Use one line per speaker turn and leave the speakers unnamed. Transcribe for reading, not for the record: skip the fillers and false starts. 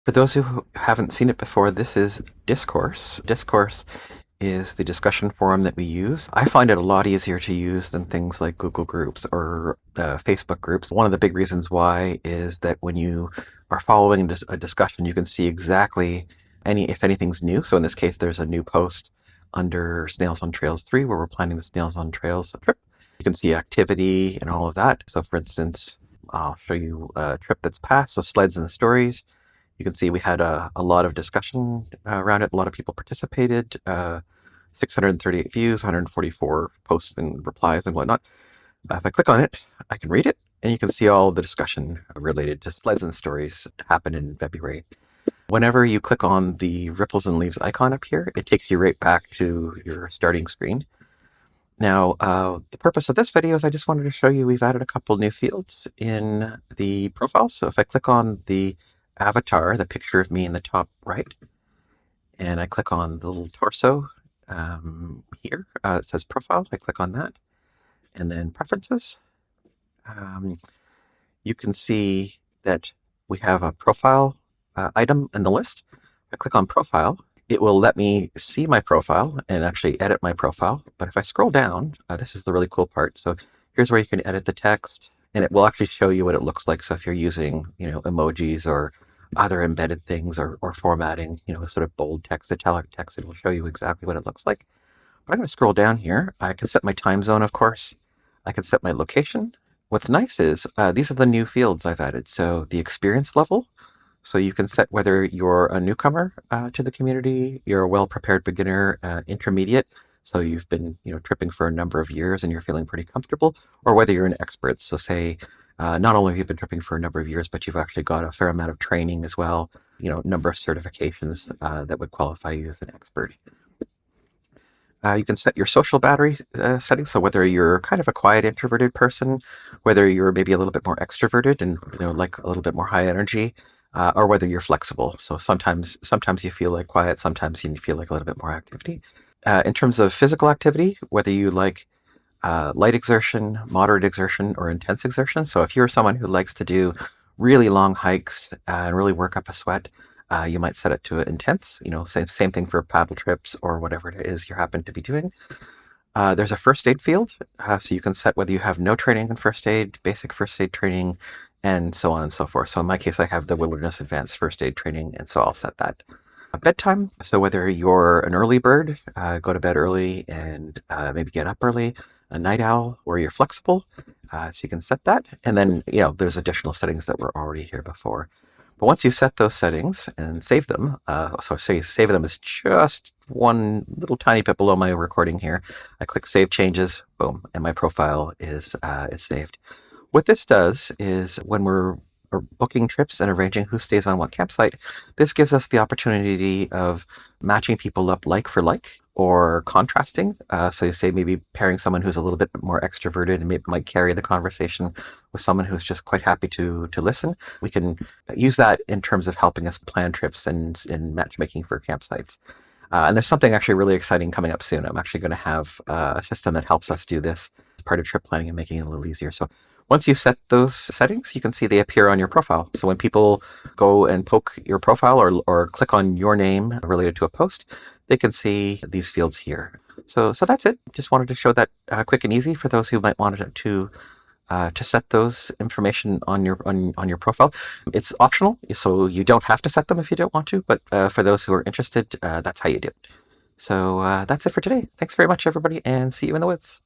For those who haven't seen it before, this is Discourse. Discourse is the discussion forum that we use. I find it a lot easier to use than things like Google Groups or Facebook groups. One of the big reasons why is that when you are following a discussion, you can see exactly if anything's new. So in this case, there's a new post under Snails on Trails 3 where we're planning the Snails on Trails trip. You can see activity and all of that. So for instance, I'll show you a trip that's passed. So sleds and stories. You can see we had a lot of discussion around it. A lot of people participated. 638 views, 144 posts and replies and whatnot. If I click on it, I can read it, and you can see all the discussion related to sleds and stories happened in February. Whenever you click on the ripples and leaves icon up here, it takes you right back to your starting screen. Now, the purpose of this video is I just wanted to show you we've added a couple new fields in the profile. So if I click on the avatar, the picture of me in the top right, and I click on the little torso here, it says profile. I click on that, and then preferences. You can see that we have a profile item in the list. I click on profile. It will let me see my profile and actually edit my profile. But if I scroll down, this is the really cool part. So here's where you can edit the text, and it will actually show you what it looks like. So if you're using, emojis or other embedded things or formatting, sort of bold text, italic text, it will show you exactly what it looks like. But I'm going to scroll down here. I can set my time zone, of course. I can set my location. What's nice is these are the new fields I've added. So the experience level. So you can set whether you're a newcomer to the community, you're a well-prepared beginner, intermediate, so you've been tripping for a number of years and you're feeling pretty comfortable, or whether you're an expert. So say not only have you been tripping for a number of years, but you've actually got a fair amount of training as well, number of certifications that would qualify you as an expert. You can set your social battery settings, so whether you're kind of a quiet introverted person, whether you're maybe a little bit more extroverted and like a little bit more high energy, or whether you're flexible. So sometimes you feel like quiet, sometimes you feel like a little bit more activity. In terms of physical activity, whether you like light exertion, moderate exertion, or intense exertion. So if you're someone who likes to do really long hikes and really work up a sweat, you might set it to intense. Same thing for paddle trips or whatever it is you happen to be doing. There's a first aid field, so you can set whether you have no training in first aid, basic first aid training, and so on and so forth. So in my case, I have the Wilderness Advanced First Aid Training, and so I'll set that. Bedtime, so whether you're an early bird, go to bed early and maybe get up early, a night owl, or you're flexible, so you can set that. And then, there's additional settings that were already here before. But once you set those settings and save them, so say save them as just one little tiny bit below my recording here, I click Save Changes, boom, and my profile is saved. What this does is when we're booking trips and arranging who stays on what campsite, this gives us the opportunity of matching people up like for like or contrasting. So you say maybe pairing someone who's a little bit more extroverted and maybe might carry the conversation with someone who's just quite happy to listen. We can use that in terms of helping us plan trips and in matchmaking for campsites. And there's something actually really exciting coming up soon. I'm actually going to have a system that helps us do this as part of trip planning and making it a little easier. So once you set those settings, you can see they appear on your profile. So when people go and poke your profile or click on your name related to a post, they can see these fields here. So that's it. Just wanted to show that quick and easy for those who might want to set those information on your profile. It's optional, so you don't have to set them if you don't want to, but for those who are interested, that's how you do it. So that's it for today. Thanks very much, everybody, and see you in the woods.